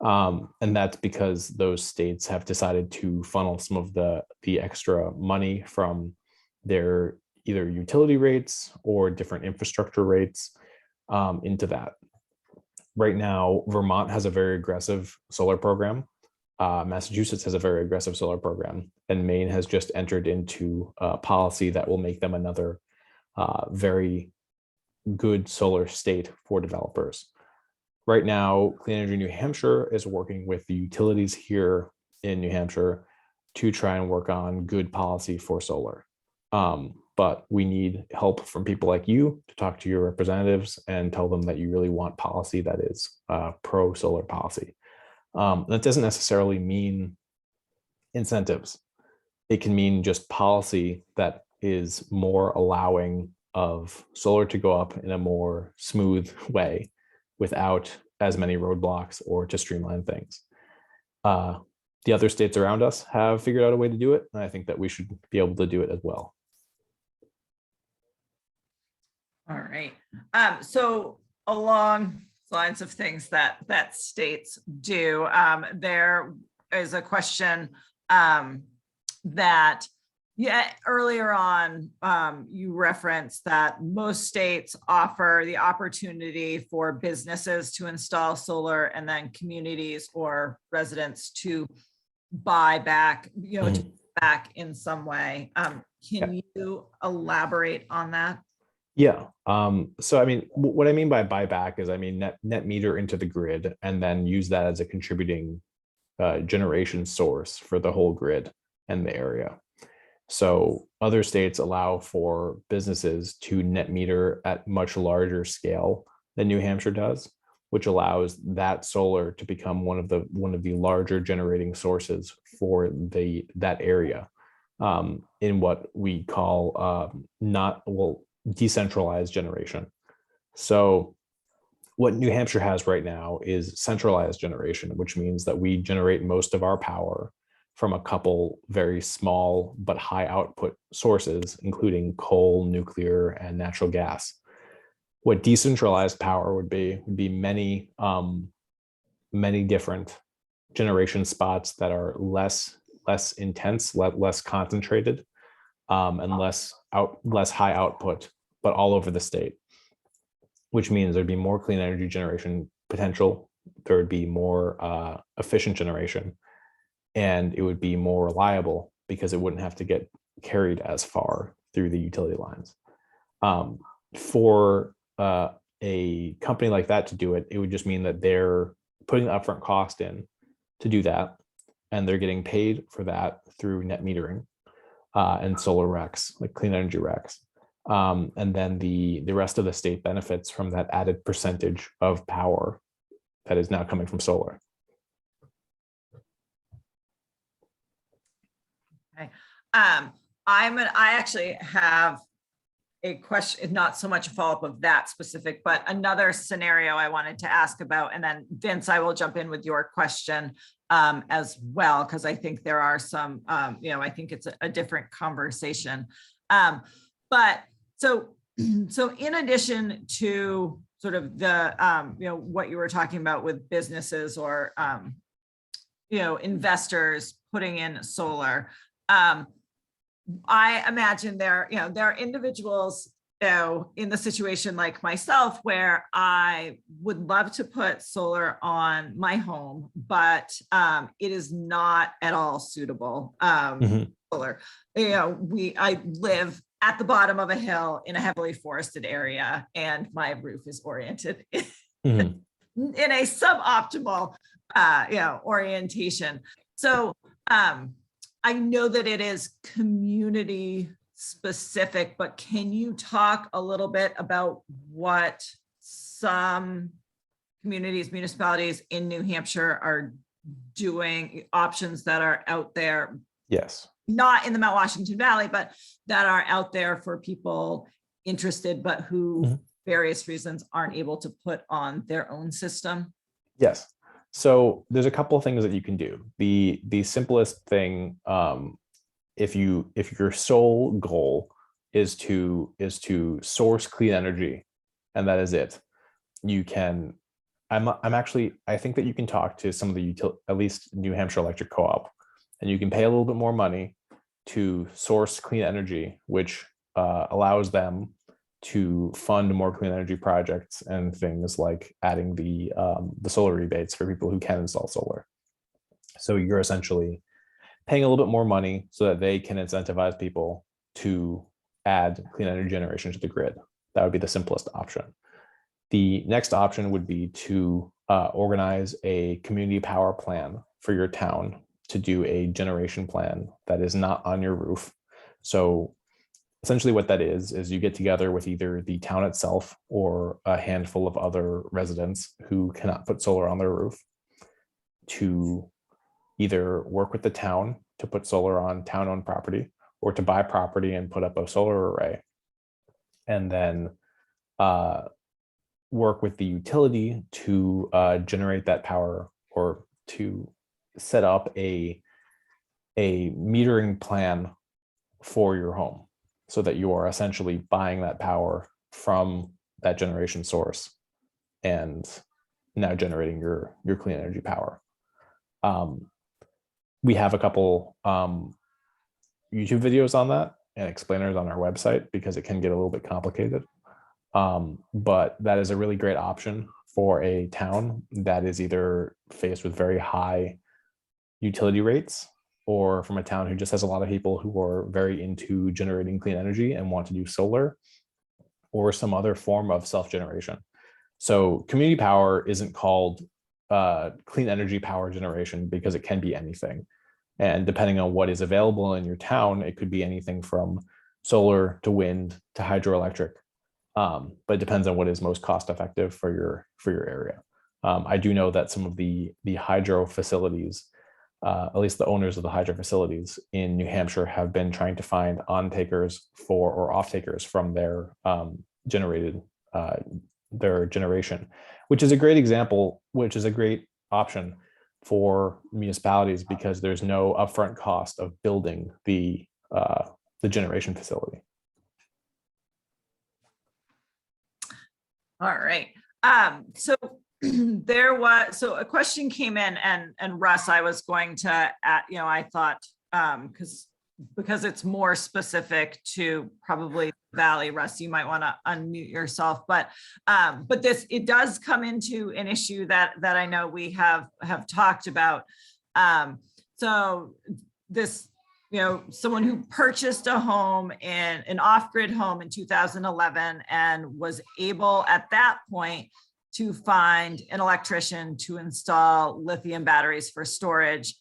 And that's because those states have decided to funnel some of the extra money from their either utility rates or different infrastructure rates into that. Right now, Vermont has a very aggressive solar program. Massachusetts has a very aggressive solar program, and Maine has just entered into a policy that will make them another very good solar state for developers. Right now, Clean Energy New Hampshire is working with the utilities here in New Hampshire to try and work on good policy for solar. But we need help from people like you to talk to your representatives and tell them that you really want policy that is pro solar policy. That doesn't necessarily mean incentives. It can mean just policy that is more allowing of solar to go up in a more smooth way without as many roadblocks, or to streamline things. The other states around us have figured out a way to do it, and I think that we should be able to do it as well. All right. So along the lines of things that states do, there is a question that earlier on, you referenced that most states offer the opportunity for businesses to install solar, and then communities or residents to buy back, to back in some way. Can you elaborate on that? Yeah. So I mean, what I mean by buyback is, I mean, net meter into the grid and then use that as a contributing generation source for the whole grid and the area. So other states allow for businesses to net meter at much larger scale than New Hampshire does, which allows that solar to become one of the larger generating sources for that area, in what we call decentralized generation. So what New Hampshire has right now is centralized generation, which means that we generate most of our power from a couple very small but high output sources, including coal, nuclear, and natural gas. What decentralized power would be many different generation spots that are less intense, less concentrated, and less high output but all over the state, which means there'd be more clean energy generation potential. There would be more efficient generation, and it would be more reliable because it wouldn't have to get carried as far through the utility lines. For a company like that to do it, it would just mean that they're putting the upfront cost in to do that, and they're getting paid for that through net metering and solar RECs, like clean energy RECs. And then the rest of the state benefits from that added percentage of power that is now coming from solar. Okay. I actually have a question, not so much a follow-up of that specific, but another scenario I wanted to ask about. And then Vince, I will jump in with your question as well, because I think there are some, I think it's a different conversation. But so in addition to sort of the, what you were talking about with businesses or, investors putting in solar, I imagine there are individuals, in the situation like myself, where I would love to put solar on my home, but it is not at all suitable. Solar, I live at the bottom of a hill in a heavily forested area, and my roof is oriented in a suboptimal, orientation. So, I know that it is community specific, but can you talk a little bit about what some communities, municipalities in New Hampshire are doing, options that are out there? Yes. Not in the Mount Washington Valley, but that are out there for people interested, but who various reasons aren't able to put on their own system? Yes. So there's a couple of things that you can do. The simplest thing, if your sole goal is to source clean energy, and that is it, you can. I think that you can talk to some of the at least New Hampshire Electric Co-op, and you can pay a little bit more money to source clean energy, which allows them to fund more clean energy projects and things like adding the solar rebates for people who can install solar. So you're essentially paying a little bit more money so that they can incentivize people to add clean energy generation to the grid. That would be the simplest option. The next option would be to organize a community power plan for your town, to do a generation plan that is not on your roof. So essentially what that is you get together with either the town itself or a handful of other residents who cannot put solar on their roof, to either work with the town to put solar on town-owned property, or to buy property and put up a solar array, and then work with the utility to generate that power, or to set up a metering plan for your home, so that you are essentially buying that power from that generation source and now generating your clean energy power. We have a couple YouTube videos on that and explainers on our website, because it can get a little bit complicated. But that is a really great option for a town that is either faced with very high utility rates, or from a town who just has a lot of people who are very into generating clean energy and want to do solar or some other form of self-generation. So community power isn't called clean energy power generation because it can be anything. And depending on what is available in your town, it could be anything from solar to wind to hydroelectric. But it depends on what is most cost effective for your area. I do know that some of the hydro facilities, at least the owners of the hydro facilities in New Hampshire, have been trying to find on-takers for, or off-takers from their their generation, which is a great example, which is a great option for municipalities, because there's no upfront cost of building the generation facility. All right. So a question came in, and Russ, I was going to, I thought, because because it's more specific to probably Valley. Russ, you might want to unmute yourself, but this, it does come into an issue that I know we have talked about. So this, someone who purchased a home in an off-grid home in 2011 and was able at that point to find an electrician to install lithium batteries for storage.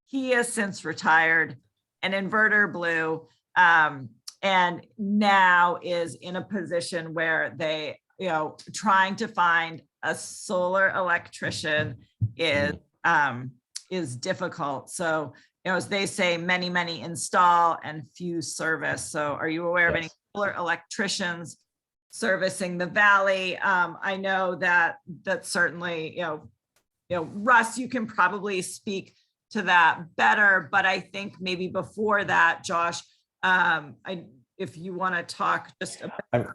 He has since retired, an inverter blew, and now is in a position where they, trying to find a solar electrician is difficult. So, as they say, many install and few service. So are you aware of any solar electricians servicing the Valley? I know that certainly, Russ, you can probably speak to that better, but I think maybe before that, Josh, if you want to talk just about.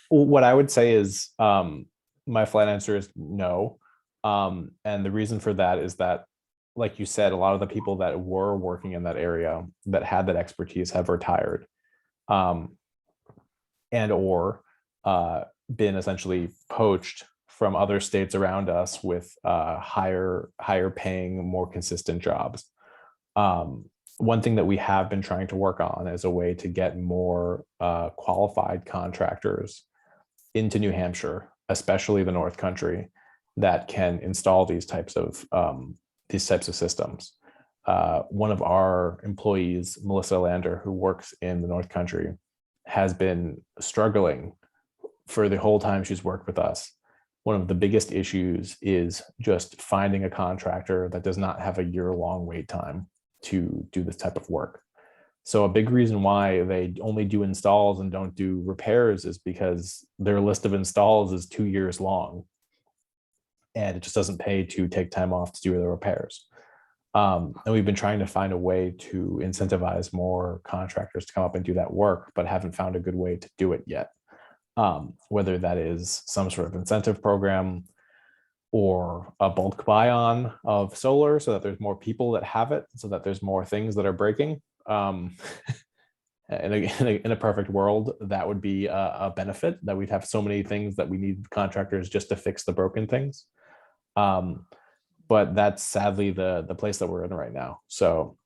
What I would say is my flat answer is no. And the reason for that is that, like you said, a lot of the people that were working in that area that had that expertise have retired and or been essentially poached from other states around us with higher paying, more consistent jobs. One thing that we have been trying to work on is a way to get more qualified contractors into New Hampshire, especially the North Country, that can install these types of systems. One of our employees, Melissa Lander, who works in the North Country, has been struggling for the whole time she's worked with us. One of the biggest issues is just finding a contractor that does not have a year-long wait time to do this type of work. So a big reason why they only do installs and don't do repairs is because their list of installs is 2 years long, and it just doesn't pay to take time off to do the repairs. And we've been trying to find a way to incentivize more contractors to come up and do that work, but haven't found a good way to do it yet. Whether that is some sort of incentive program or a bulk buy-on of solar so that there's more people that have it, so that there's more things that are breaking. In a perfect world, that would be a benefit, that we'd have so many things that we need contractors just to fix the broken things. But that's sadly the place that we're in right now. So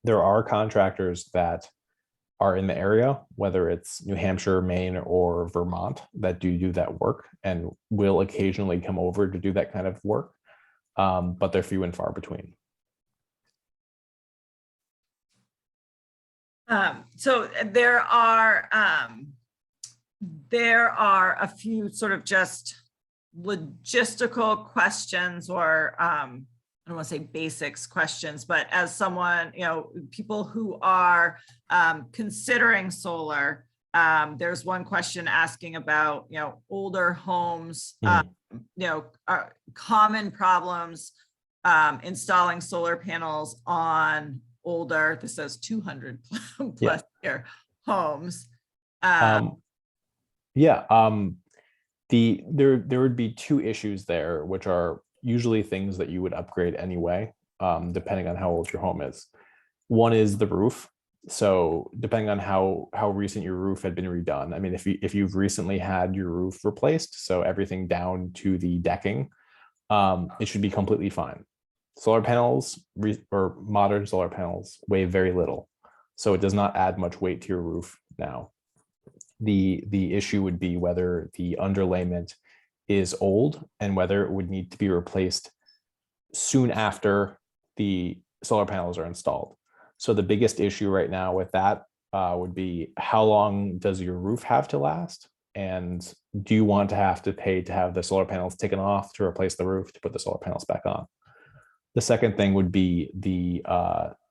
there are contractors that are in the area, whether it's New Hampshire, Maine, or Vermont, that do that work and will occasionally come over to do that kind of work. But they're few and far between. So there are a few sort of just logistical questions, or I don't want to say basics questions, but as someone, people who are considering solar, there's one question asking about, older homes, common problems installing solar panels on older, this says 200 plus year homes. There would be two issues there, which are usually things that you would upgrade anyway, depending on how old your home is. One is the roof. So depending on how recent your roof had been redone. I mean, if you've recently had your roof replaced, so everything down to the decking, it should be completely fine. Solar panels or modern solar panels weigh very little, so it does not add much weight to your roof now. The issue would be whether the underlayment is old and whether it would need to be replaced soon after the solar panels are installed. So the biggest issue right now with that would be, how long does your roof have to last? And do you want to have to pay to have the solar panels taken off to replace the roof to put the solar panels back on? The second thing would be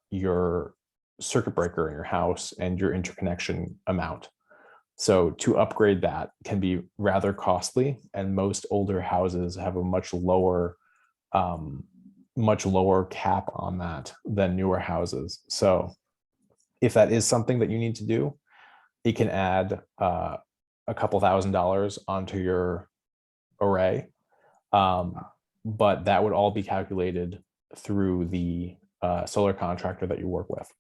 your circuit breaker in your house and your interconnection amount. So to upgrade that can be rather costly, and most older houses have a much lower cap on that than newer houses. So if that is something that you need to do, it can add a couple $1,000s onto your array, but that would all be calculated through the solar contractor that you work with.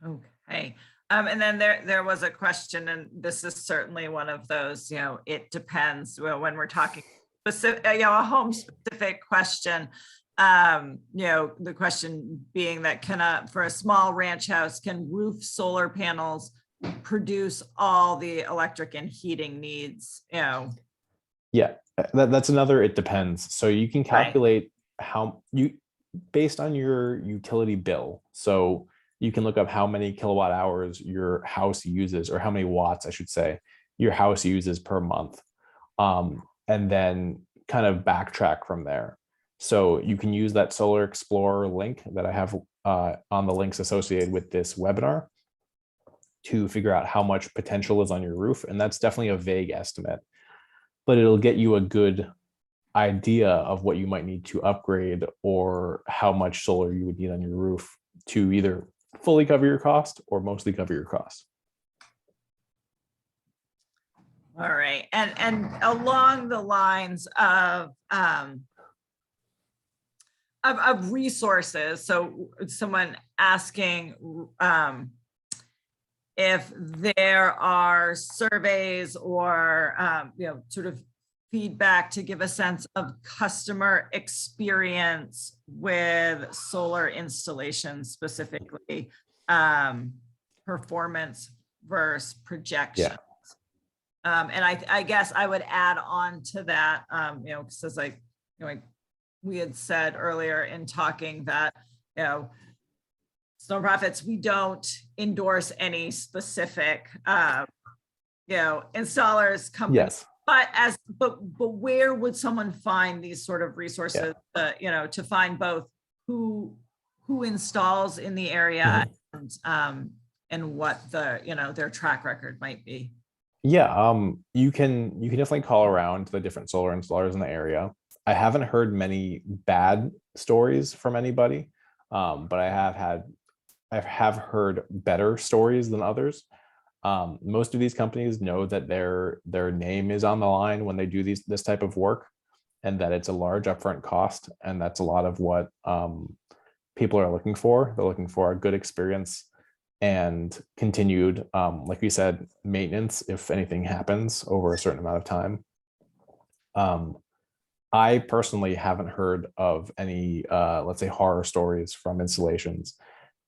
Okay. And then there was a question, and this is certainly one of those, it depends. Well, when we're talking specific, a home specific question, the question being that for a small ranch house, can roof solar panels produce all the electric and heating needs, Yeah, that's another, it depends. So you can calculate how based on your utility bill. So you can look up how many kilowatt hours your house uses, or how many watts, I should say, your house uses per month. And then kind of backtrack from there. So you can use that Solar Explorer link that I have on the links associated with this webinar to figure out how much potential is on your roof. And that's definitely a vague estimate, but it'll get you a good idea of what you might need to upgrade, or how much solar you would need on your roof to either fully cover your cost or mostly cover your cost. All right. And along the lines of resources, so someone asking if there are surveys or sort of feedback to give a sense of customer experience with solar installations, specifically performance versus projection. And I guess I would add on to that, because we had said earlier in talking that, Snow Profits, we don't endorse any specific, installers, companies. Yes. But where would someone find these sort of resources, to find both who installs in the area, and what their track record might be? Yeah, you can definitely call around to the different solar installers in the area. I haven't heard many bad stories from anybody, but I have heard better stories than others. Most of these companies know that their name is on the line when they do this type of work, and that it's a large upfront cost, and that's a lot of what people are looking for. They're looking for a good experience and continued, like we said, maintenance if anything happens over a certain amount of time. I personally haven't heard of any, let's say, horror stories from installations,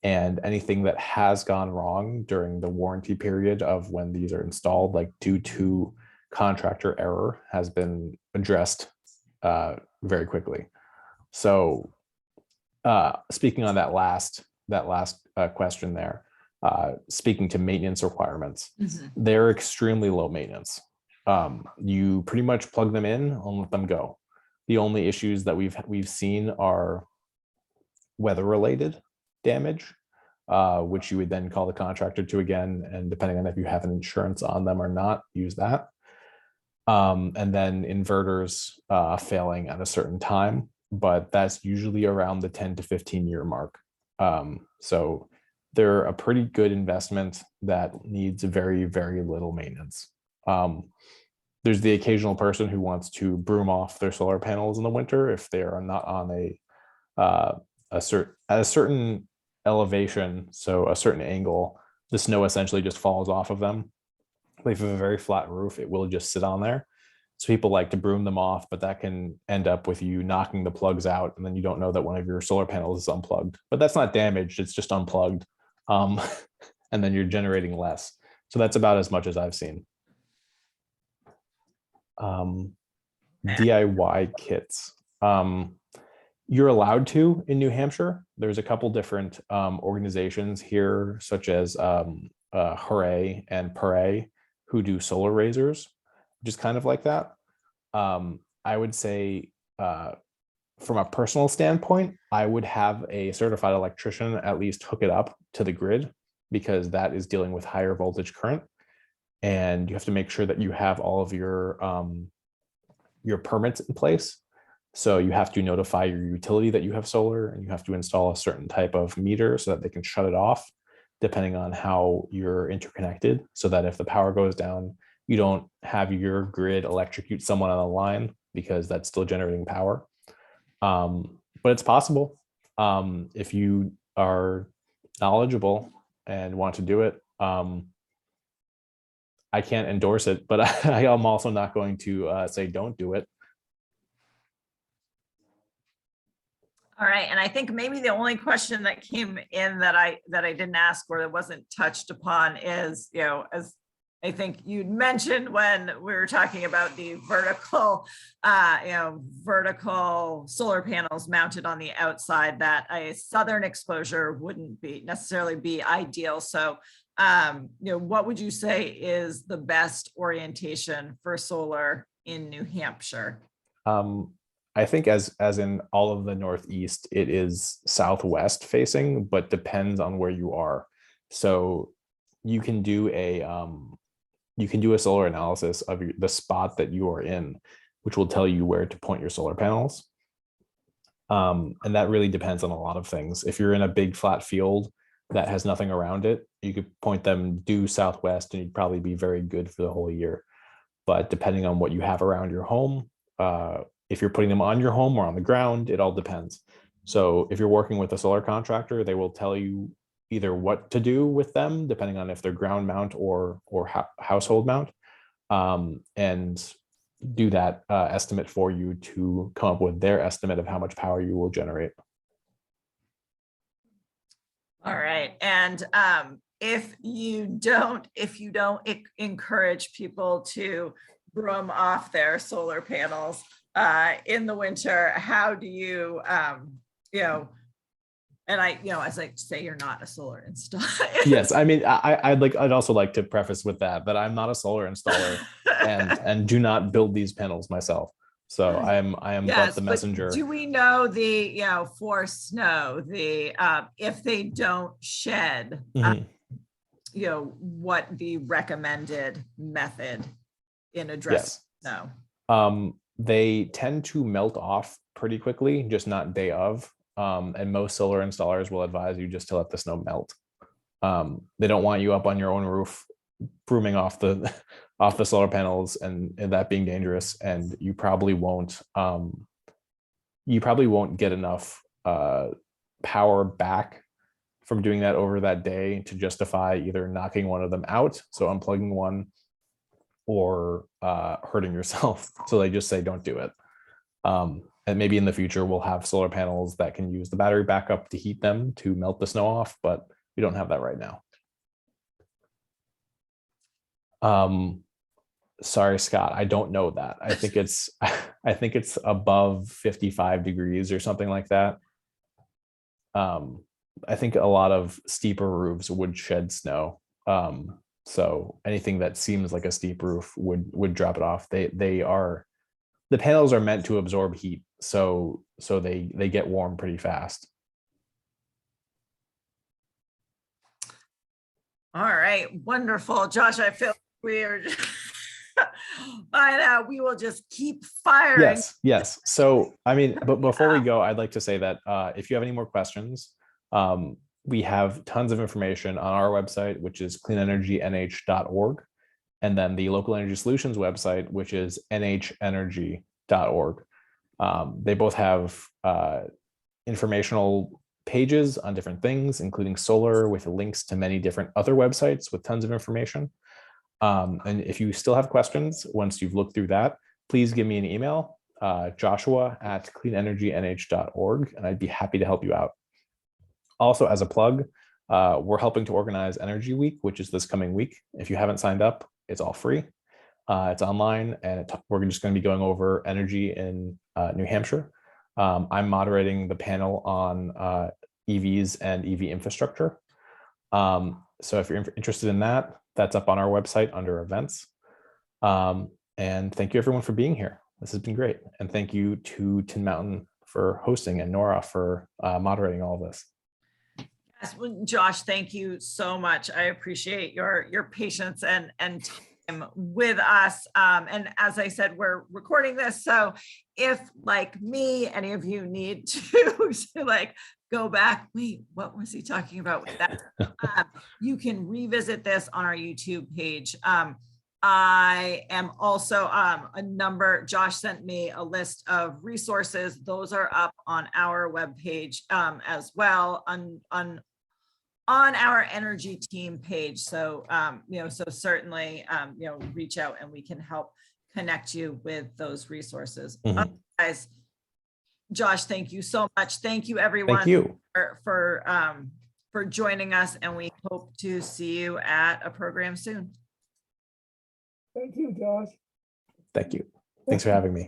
and anything that has gone wrong during the warranty period of when these are installed, like due to contractor error, has been addressed very quickly. So speaking on that last question there, speaking to maintenance requirements, they're extremely low maintenance. You pretty much plug them in and let them go. The only issues that we've seen are weather related damage, which you would then call the contractor to again, and depending on if you have an insurance on them or not, use that. And then inverters failing at a certain time, but that's usually around the 10 to 15 year mark. So they're a pretty good investment that needs very, very little maintenance. There's the occasional person who wants to broom off their solar panels in the winter if they are not on a certain elevation, so a certain angle. The snow essentially just falls off of them. If you have a very flat roof, it will just sit on there. So people like to broom them off, but that can end up with you knocking the plugs out, and then you don't know that one of your solar panels is unplugged. But that's not damaged, it's just unplugged. And then you're generating less. So that's about as much as I've seen. DIY kits. You're allowed to in New Hampshire. There's a couple different organizations here, such as Hooray and Pare, who do solar razors, which is kind of like that. I would say from a personal standpoint, I would have a certified electrician at least hook it up to the grid, because that is dealing with higher voltage current. And you have to make sure that you have all of your permits in place. So you have to notify your utility that you have solar, and you have to install a certain type of meter so that they can shut it off depending on how you're interconnected, so that if the power goes down, you don't have your grid electrocute someone on the line, because that's still generating power. But it's possible if you are knowledgeable and want to do it, I can't endorse it, but I am also not going to say don't do it. All right, and I think maybe the only question that came in that I didn't ask or that wasn't touched upon is, as I think you'd mentioned when we were talking about the vertical, vertical solar panels mounted on the outside, that a southern exposure wouldn't necessarily be ideal. So, what would you say is the best orientation for solar in New Hampshire? I think as in all of the Northeast, it is southwest facing, but depends on where you are. So you can do a solar analysis of the spot that you are in, which will tell you where to point your solar panels. And that really depends on a lot of things. If you're in a big flat field that has nothing around it, you could point them due southwest and you'd probably be very good for the whole year. But depending on what you have around your home, if you're putting them on your home or on the ground, it all depends. So if you're working with a solar contractor, they will tell you either what to do with them, depending on if they're ground mount or household mount, and do that estimate for you to come up with their estimate of how much power you will generate. All right. And if you don't encourage people to broom off their solar panels in the winter, how do you, and as I say, you're not a solar installer. Yes, I mean, I'd also like to preface with that I'm not a solar installer and do not build these panels myself. So I am yes, but the messenger. Do we know the for snow, the if they don't shed, what the recommended method in addressing snow? They tend to melt off pretty quickly, just not day of. And most solar installers will advise you just to let the snow melt. They don't want you up on your own roof brooming off the solar panels and that being dangerous. And you probably won't get enough power back from doing that over that day to justify either knocking one of them out, so unplugging one, or hurting yourself. So they just say don't do it. And maybe in the future we'll have solar panels that can use the battery backup to heat them to melt the snow off, but we don't have that right now. Sorry, Scott, I don't know that. I think it's above 55 degrees or something like that. I think a lot of steeper roofs would shed snow. So anything that seems like a steep roof would drop it off. The panels are meant to absorb heat, so they get warm pretty fast. All right, wonderful, Josh. I feel weird. I know we will just keep firing. Yes. So I mean, but before we go, I'd like to say that if you have any more questions, we have tons of information on our website, which is cleanenergynh.org. And then the Local Energy Solutions website, which is nhenergy.org. They both have informational pages on different things, including solar, with links to many different other websites with tons of information. And if you still have questions, once you've looked through that, please give me an email, joshua@cleanenergynh.org, and I'd be happy to help you out. Also, as a plug, we're helping to organize Energy Week, which is this coming week. If you haven't signed up, it's all free. It's online, and we're just going to be going over energy in New Hampshire. I'm moderating the panel on EVs and EV infrastructure. So if you're interested in that, that's up on our website under events. And thank you everyone for being here. This has been great. And thank you to Tin Mountain for hosting and Nora for moderating all of this. Yes, well, Josh, thank you so much. I appreciate your patience and time with us. And as I said, we're recording this. So if, like me, any of you need to like go back, wait, what was he talking about with that? You can revisit this on our YouTube page. I am also Josh sent me a list of resources. Those are up on our webpage as well, on on our energy team page. So, so certainly, reach out and we can help connect you with those resources. Mhm. Otherwise, Josh, thank you so much. Thank you, everyone, Thank you. for joining us, and we hope to see you at a program soon. Thank you, Josh. Thank you. Thanks for having me.